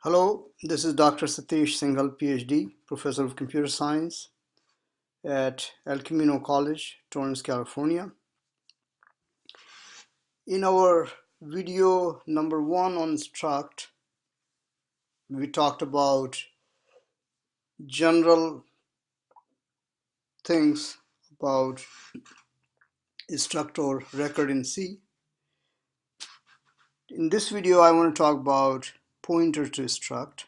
Hello, this is Dr. Satish Singhal, PhD, Professor of Computer Science at El Camino College, Torrance, California. In our video number 1 on Struct, we talked about general things about struct or record in C. In this video, I want to talk about pointer to struct.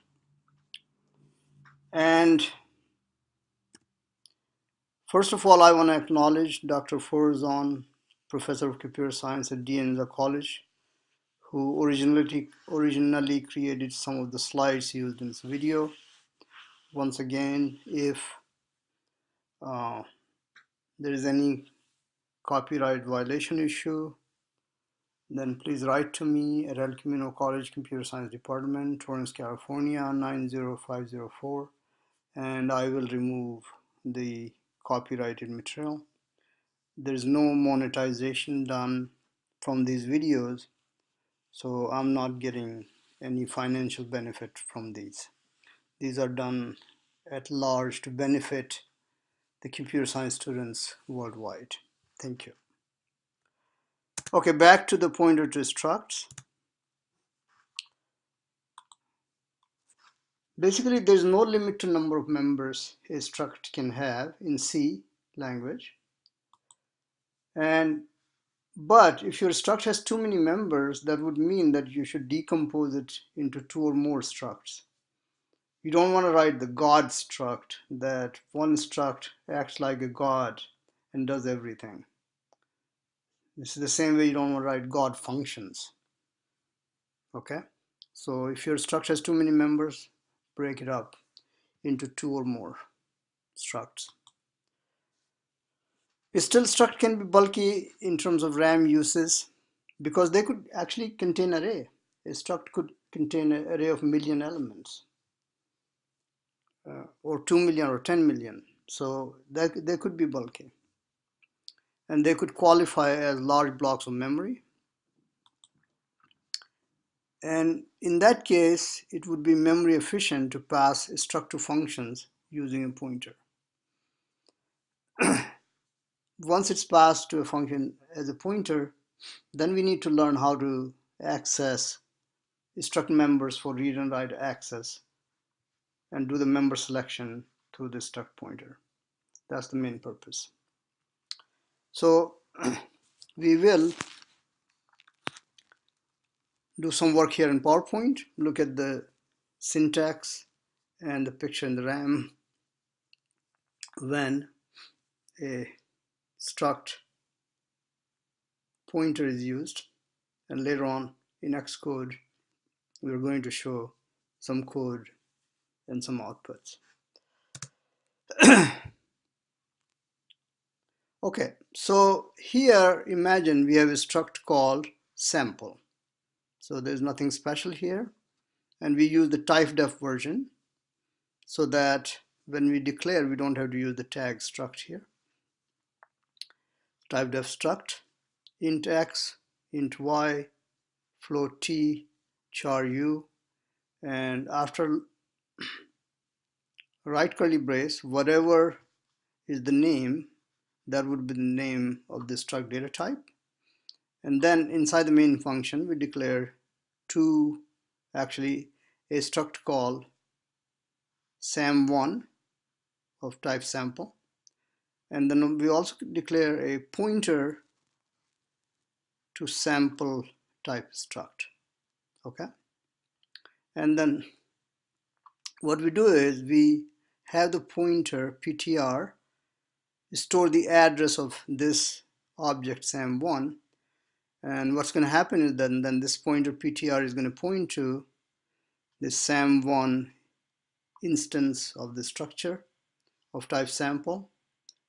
And first of all, I want to acknowledge Dr. Forzan, Professor of Computer Science at the College, who originally created some of the slides used in this video. Once again, if there is any copyright violation issue, then please write to me at El Camino College Computer Science Department, Torrance, California 90504, and I will remove the copyrighted material. There is no monetization done from these videos, so I'm not getting any financial benefit from these. These are done at large to benefit the computer science students worldwide. Thank you. Okay, back to the pointer to structs. Basically, there's no limit to number of members a struct can have in C language. But if your struct has too many members, that would mean that you should decompose it into 2 or more structs. You don't want to write the God struct, that one struct acts like a God and does everything. This is the same way you don't want to write God functions. Okay? So if your struct has too many members, break it up into 2 or more structs. Still, struct can be bulky in terms of RAM uses because they could actually contain array. A struct could contain an array of million elements, or 2 million or 10 million. So they could be bulky. And they could qualify as large blocks of memory. And in that case, it would be memory efficient to pass struct to functions using a pointer. Once it's passed to a function as a pointer, then we need to learn how to access struct members for read and write access and do the member selection through the struct pointer. That's the main purpose. So we will do some work here in PowerPoint, look at the syntax and the picture in the RAM when a struct pointer is used, and later on in Xcode we're going to show some code and some outputs. Okay, so here imagine we have a struct called sample. So there's nothing special here, and we use the typedef version so that when we declare we don't have to use the tag struct here. Typedef struct int x, int y, float t, char u, and after right curly brace, whatever is the name, that would be the name of the struct data type. And then inside the main function, we declare a struct called sam1 of type sample. And then we also declare a pointer to sample type struct. Okay. And then what we do is we have the pointer ptr store the address of this object sam1, and what's going to happen is then this pointer ptr is going to point to this sam1 instance of the structure of type sample.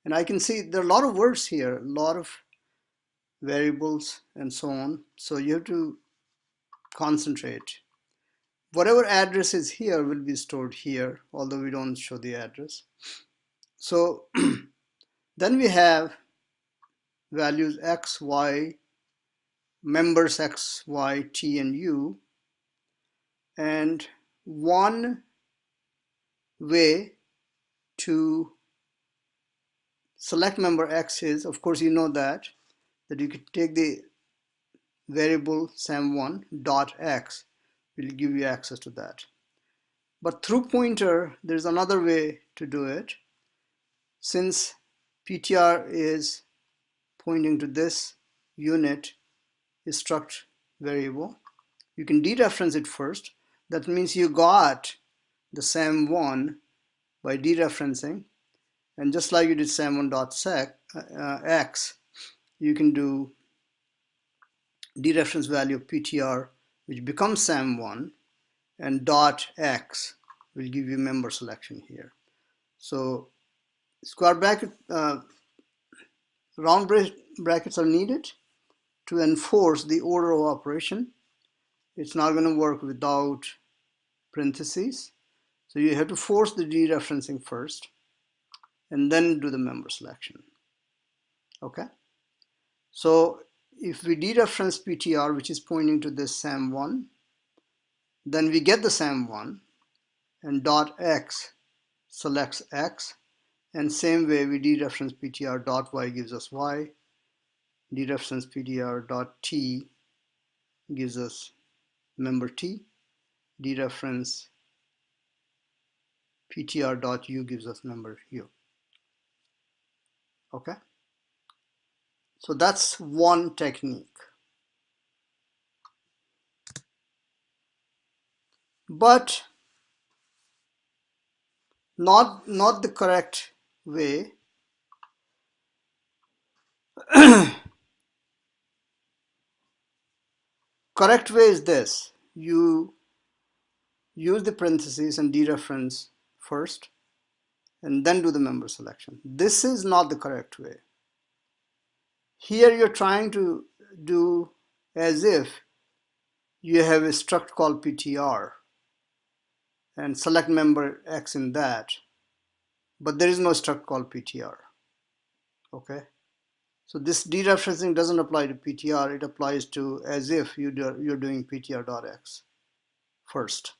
And I can see there are a lot of words here, a lot of variables and so on, so you have to concentrate. Whatever address is here will be stored here, although we don't show the address. So then we have values x, y, members x, y, t, and u, and one way to select member X is, of course, you know that you could take the variable sam1 dot x will give you access to that. But through pointer, there's another way to do it. Since PTR is pointing to this unit struct variable, you can dereference it first. That means you got the sam1 by dereferencing, and just like you did sam1 dot x, you can do dereference value of PTR, which becomes sam1, and dot x will give you member selection here. So square bracket, round brackets are needed to enforce the order of operation. It's not going to work without parentheses. So you have to force the dereferencing first and then do the member selection. Okay? So if we dereference PTR, which is pointing to this sam1, then we get the sam1, and dot x selects x, and same way we dereference PTR dot y gives us y, dereference PTR dot t gives us member t, dereference PTR dot u gives us member u. Okay, so that's one technique. But not the correct way. Correct way is this: you use the parentheses and dereference first and then do the member selection. This is not the correct way. Here you're trying to do as if you have a struct called PTR and select member X in that, but there is no struct called PTR. Okay, so this dereferencing doesn't apply to PTR, it applies to as if you're doing PTR.x first.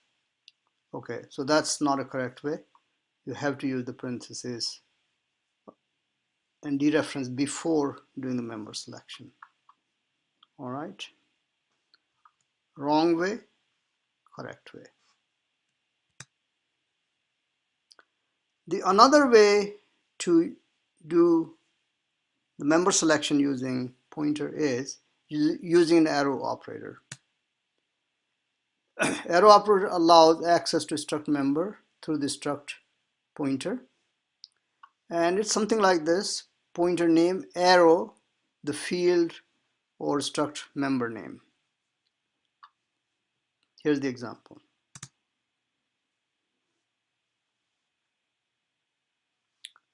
Okay, so that's not a correct way. You have to use the parentheses and dereference before doing the member selection. All right, wrong way, correct way. The another way to do the member selection using pointer is using an arrow operator. Arrow operator allows access to struct member through the struct pointer, and it's something like this: pointer name, arrow, the field or struct member name. Here's the example.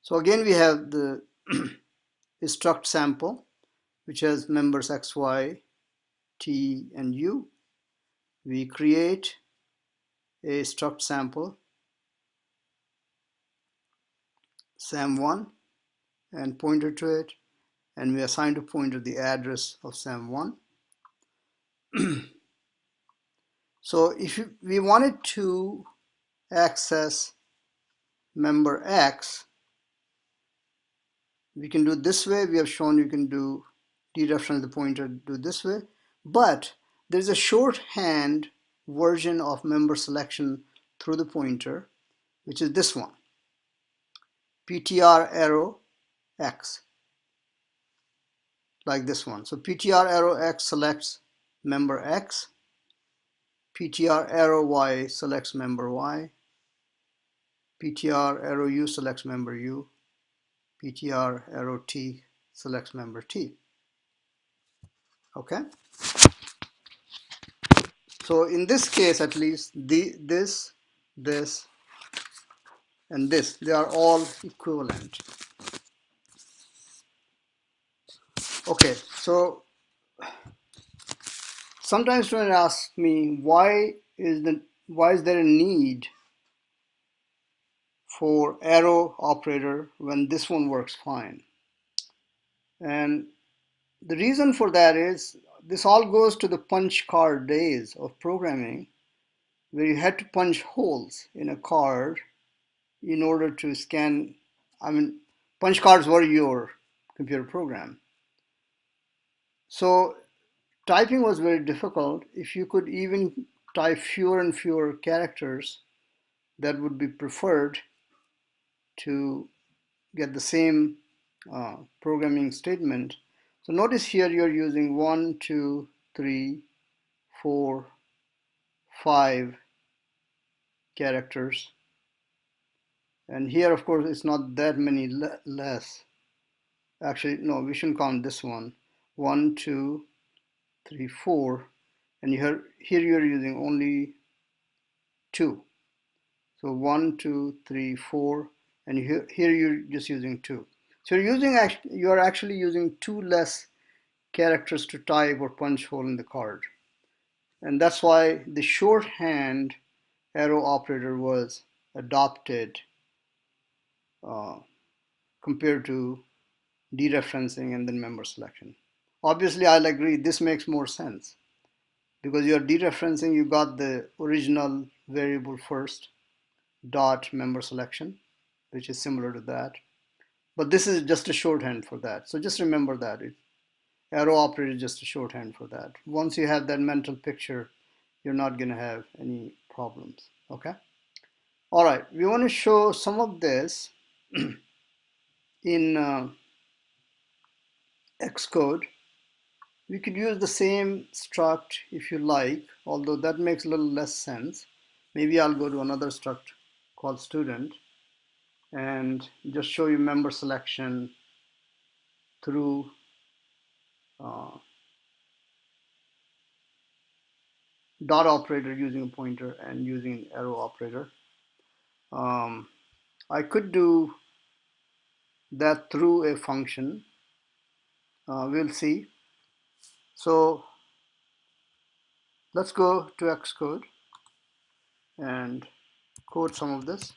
So again we have the struct sample, which has members x, y, t, and u. We create a struct sample sam1 and pointer to it, and we assign to pointer the address of sam1. So if we wanted to access member X, we can do it this way. We have shown you can do dereference the pointer, do this way, but there's a shorthand version of member selection through the pointer, which is this one: PTR arrow X, like this one. So PTR arrow X selects member X, PTR arrow Y selects member Y, PTR arrow U selects member U, PTR arrow T selects member T. Okay, so in this case at least this, and this, they are all equivalent. Okay, so sometimes students ask me why is there a need for arrow operator when this one works fine? And the reason for that is this all goes to the punch card days of programming, where you had to punch holes in a card in order to scan. I mean, punch cards were your computer program. So typing was very difficult. If you could even type fewer and fewer characters, that would be preferred to get the same programming statement. So notice here you're using 1, 2, 3, 4, 5 characters. And here, of course, it's not that many less. Actually, no, we shouldn't count this one. 1, 2, 3, 4. And here you're using only 2. So 1, 2, 3, 4. And here you're just using 2. So you're actually using 2 less characters to type or punch hole in the card. And that's why the shorthand arrow operator was adopted uh, compared to dereferencing and then member selection. Obviously, I'll agree this makes more sense because you're dereferencing, you got the original variable first, dot member selection, which is similar to that. But this is just a shorthand for that. So just remember that. Arrow operator is just a shorthand for that. Once you have that mental picture, you're not going to have any problems. Okay? All right, we want to show some of this in Xcode. We could use the same struct if you like, although that makes a little less sense. Maybe I'll go to another struct called student and just show you member selection through dot operator using a pointer and using an arrow operator. I could do that through a function. We'll see. So let's go to Xcode and code some of this.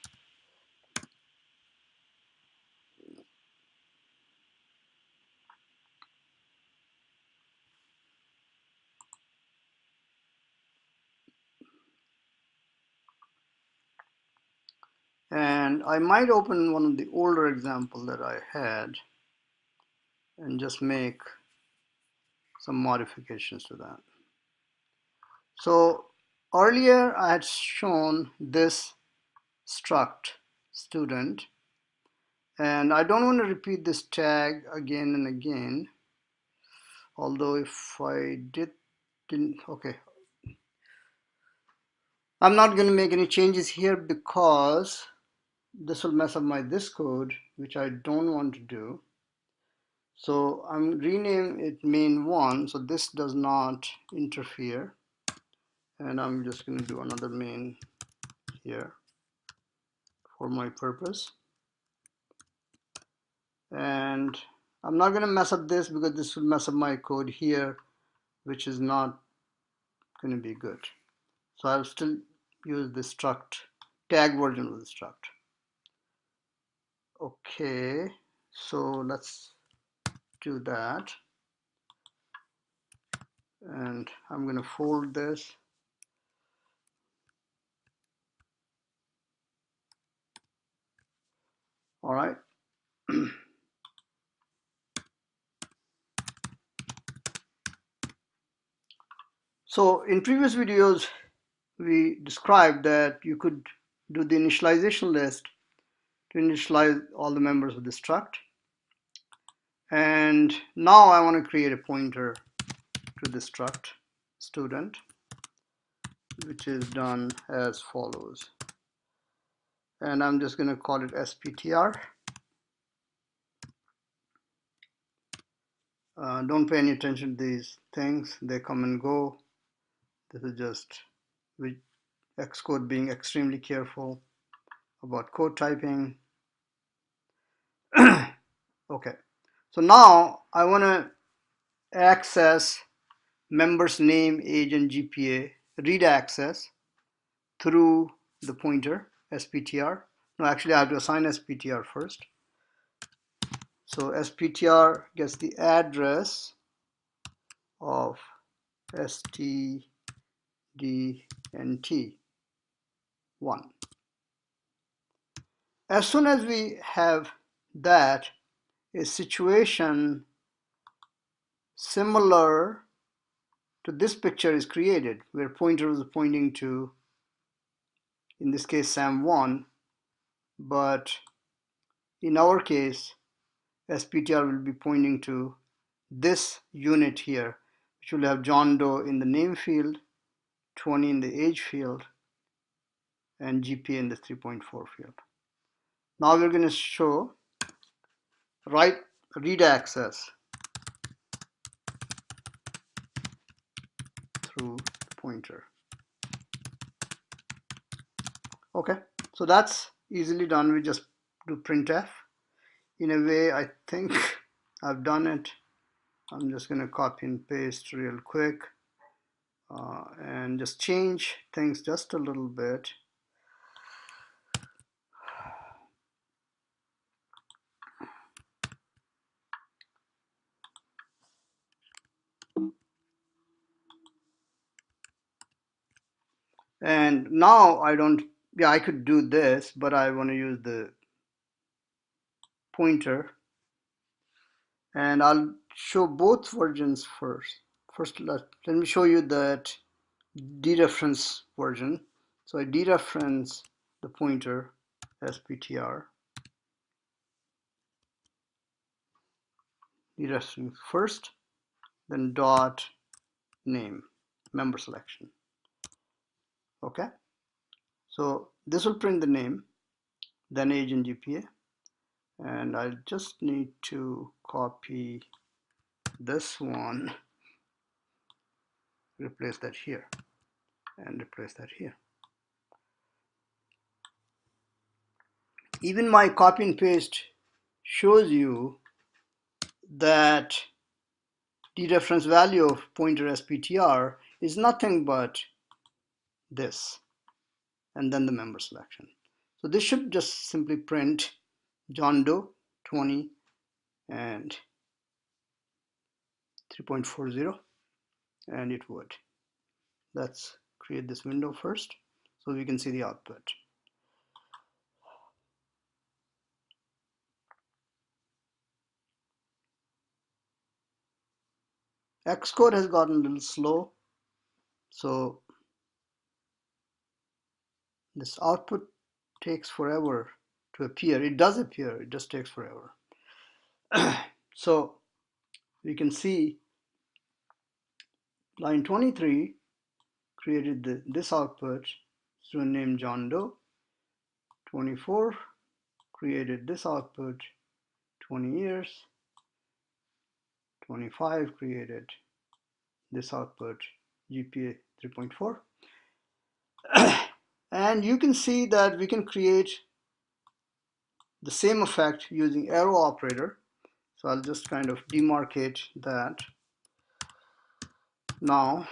And I might open one of the older examples that I had and just make some modifications to that. So earlier I had shown this struct student, and I don't want to repeat this tag again and again, although if I didn't, okay. I'm not going to make any changes here because this will mess up this code, which I don't want to do. So I'm rename it main1, so this does not interfere. And I'm just going to do another main here for my purpose. And I'm not going to mess up this because this will mess up my code here, which is not going to be good. So I'll still use the struct tag version of the struct. Okay, so let's do that. And I'm going to fold this. All right. So in previous videos, we described that you could do the initialization list to initialize all the members of the struct. And now I want to create a pointer to the struct student, which is done as follows. And I'm just going to call it SPTR. Don't pay any attention to these things. They come and go. This is just with Xcode being extremely careful about code typing. Okay, so now I want to access members name, age, and GPA, read access through the pointer SPTR. No, actually I have to assign SPTR first. So SPTR gets the address of STDNT. 1. As soon as we have that, a situation similar to this picture is created, where pointer is pointing to, in this case, SAM1, but in our case, SPTR will be pointing to this unit here, which will have John Doe in the name field, 20 in the age field, and GPA in the 3.4 field. Now we're going to show read access through pointer. Okay, so that's easily done. We just do printf. In a way, I think I've done it. I'm just going to copy and paste real quick and just change things just a little bit. And now I don't, yeah, I could do this, but I want to use the pointer. And I'll show both versions first. First, let me show you that dereference version. So I dereference the pointer SPTR. Dereference first, then dot name, member selection. Okay, so this will print the name, then age and GPA, and I just need to copy this one, replace that here, and replace that here. Even my copy and paste shows you that dereference value of pointer SPTR is nothing but this, and then the member selection. So this should just simply print John Doe 20 and 3.40, and it would. Let's create this window first so we can see the output. Xcode has gotten a little slow, so this output takes forever to appear. It does appear, it just takes forever. So we can see line 23 created this output, student named John Doe. 24 created this output, 20 years. 25 created this output, GPA 3.4. And you can see that we can create the same effect using arrow operator. So I'll just kind of demarcate that. Now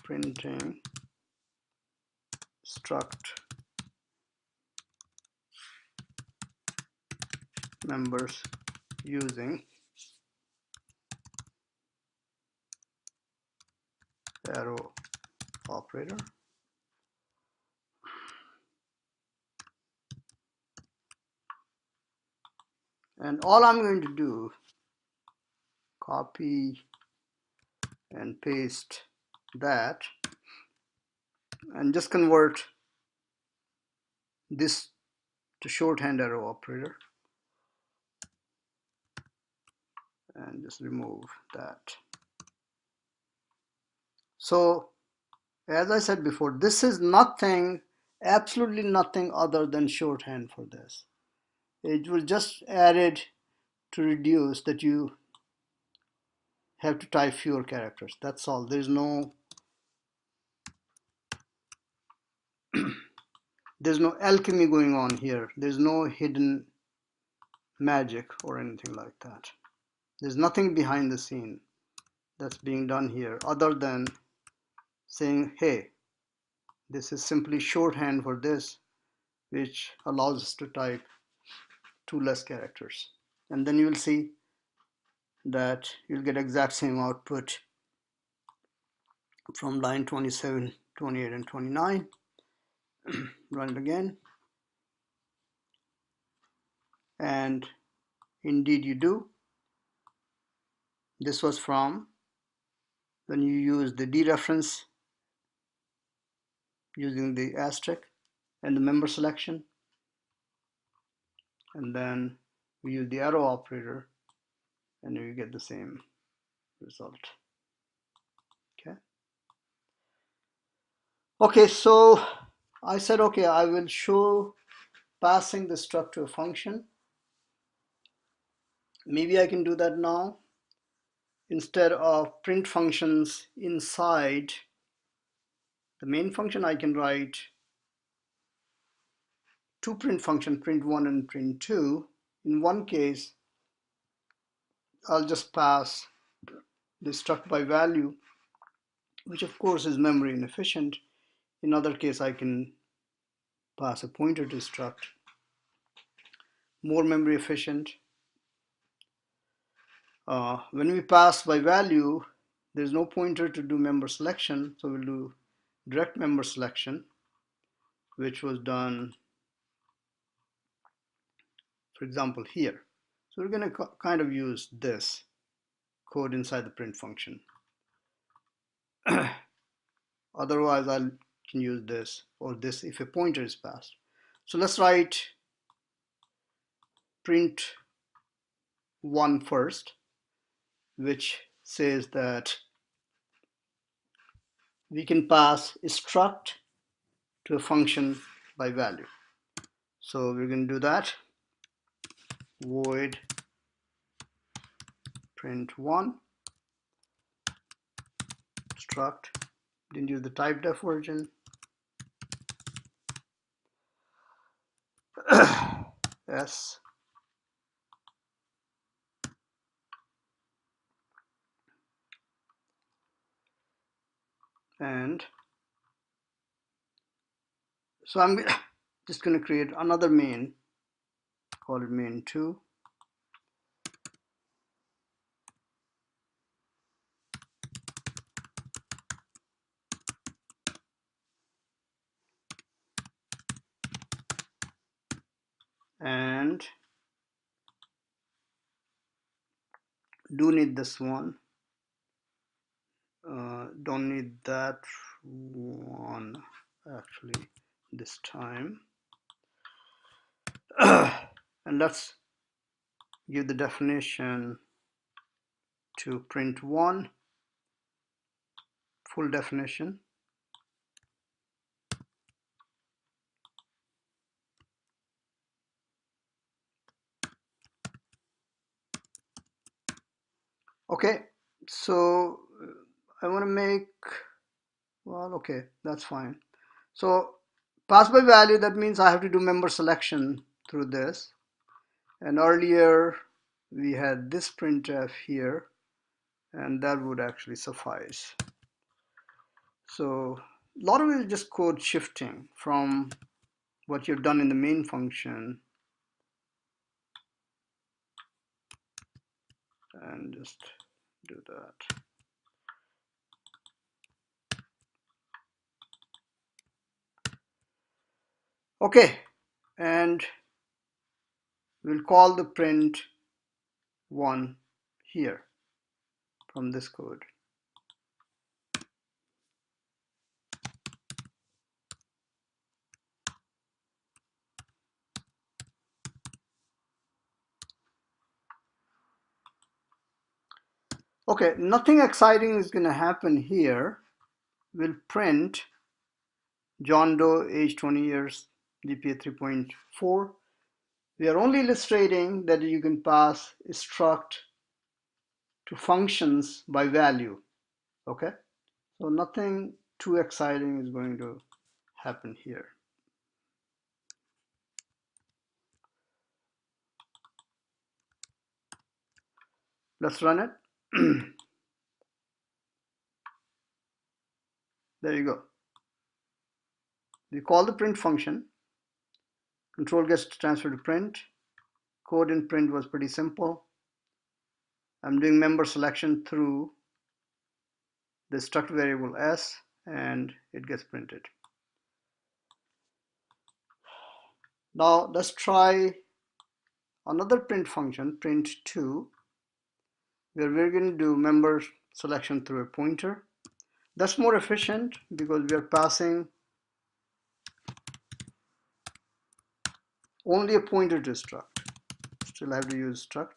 printing struct members using arrow operator. And all I'm going to do, copy and paste that, and just convert this to shorthand arrow operator, and just remove that. So as I said before, this is nothing, absolutely nothing other than shorthand for this. It was just added to reduce that you have to type fewer characters. That's all. There's no alchemy going on here. There's no hidden magic or anything like that. There's nothing behind the scene that's being done here other than saying, hey, this is simply shorthand for this, which allows us to type 2 less characters. And then you will see that you'll get exact same output from line 27, 28, and 29. Run it again, and indeed you do. This was from when you use the dereference using the asterisk and the member selection, and then we use the arrow operator, and you get the same result. Okay, so I said, okay, I will show passing the struct to a function. Maybe I can do that now. Instead of print functions inside the main function, I can write two print functions, print1 and print2. In one case, I'll just pass the struct by value, which of course is memory inefficient. In other case, I can pass a pointer to struct, more memory efficient. When we pass by value, there's no pointer to do member selection, so we'll do direct member selection, which was done, for example, here. So we're going to kind of use this code inside the print function. Otherwise, I can use this or this if a pointer is passed. So let's write print1 first, which says that we can pass a struct to a function by value. So we're going to do that. Void print1 struct. Didn't use the type def version. S and so I'm just going to create another main, call it main2. And do need this one. Don't need that one actually this time. And let's give the definition to print1, full definition. Okay, so I want to make, well, okay, that's fine. So pass by value, that means I have to do member selection through this. And earlier we had this printf here, and that would actually suffice. So a lot of it is just code shifting from what you've done in the main function, and just do that. Okay, and we'll call the print one here from this code. Okay, nothing exciting is going to happen here. We'll print John Doe, age 20 years, GPA 3.4. We are only illustrating that you can pass a struct to functions by value. Okay, so nothing too exciting is going to happen here. Let's run it. There you go. We call the print function. Control gets transferred to print. Code in print was pretty simple. I'm doing member selection through the struct variable s, and it gets printed. Now let's try another print function, print2, where we're going to do member selection through a pointer. That's more efficient because we are passing only a pointer to struct. Still have to use struct.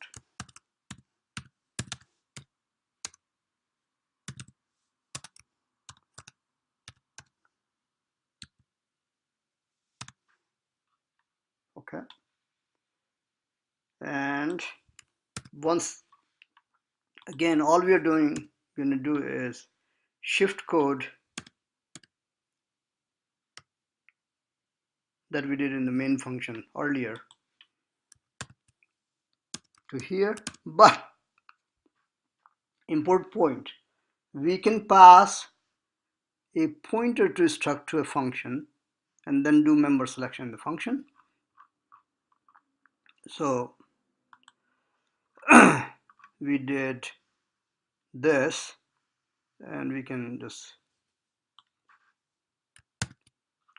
Okay. And once again, all we are going to do is shift code that we did in the main function earlier to here, but import point. We can pass a pointer to struct to a function and then do member selection in the function. So we did this, and we can just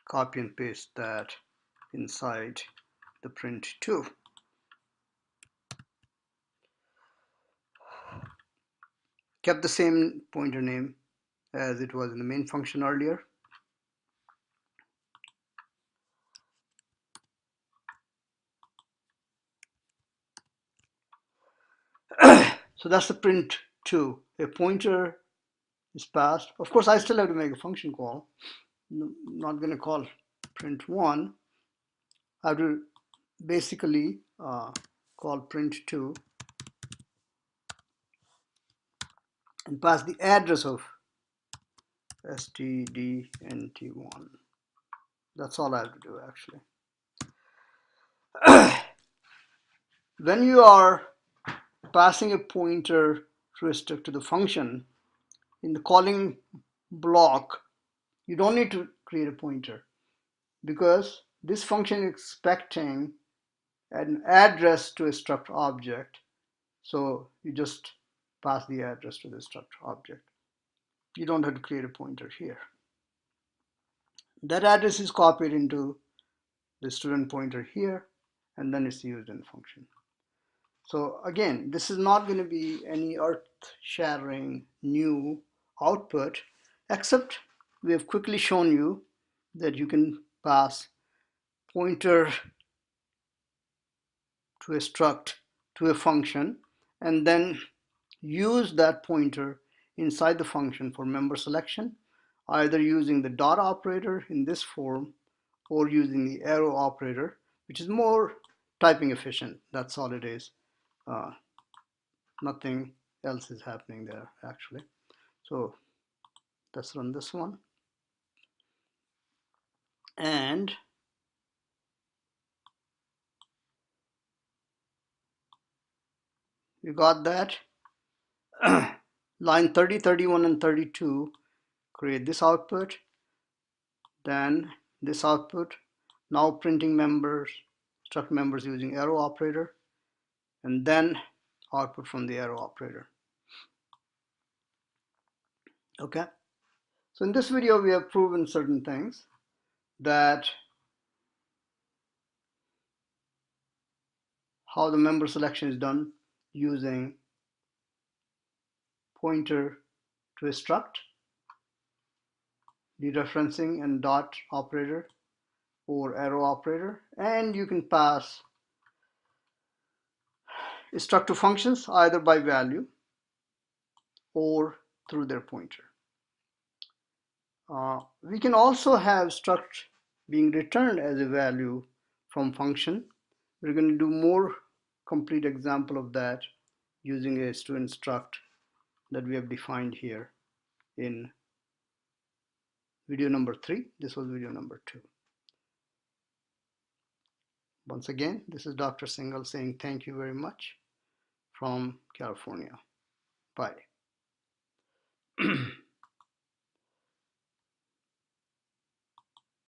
copy and paste that inside the print2. Kept the same pointer name as it was in the main function earlier. So that's the print2. A pointer is passed. Of course, I still have to make a function call. I'm not going to call print1. I have to basically call print2 and pass the address of stdnt1. That's all I have to do actually. When you are passing a pointer through a struct to the function, in the calling block, you don't need to create a pointer because this function is expecting an address to a struct object. So you just pass the address to the struct object. You don't have to create a pointer here. That address is copied into the student pointer here, and then it's used in the function. So again, this is not going to be any earth-shattering new output, except we have quickly shown you that you can pass pointer to a struct to a function and then use that pointer inside the function for member selection, either using the dot operator in this form or using the arrow operator, which is more typing efficient. That's all it is. Nothing else is happening there actually. So let's run this one. And we got that. Line 30, 31, and 32 create this output, then this output, now printing members, struct members using arrow operator, and then output from the arrow operator. Okay, so in this video we have proven certain things, that how the member selection is done using pointer to a struct, dereferencing and dot operator or arrow operator, and you can pass struct to functions either by value or through their pointer. We can also have struct being returned as a value from function. We're going to do more complete example of that using a student struct that we have defined here in video number 3. This was video number 2. Once again, this is Dr. Singhal saying thank you very much from California. Bye.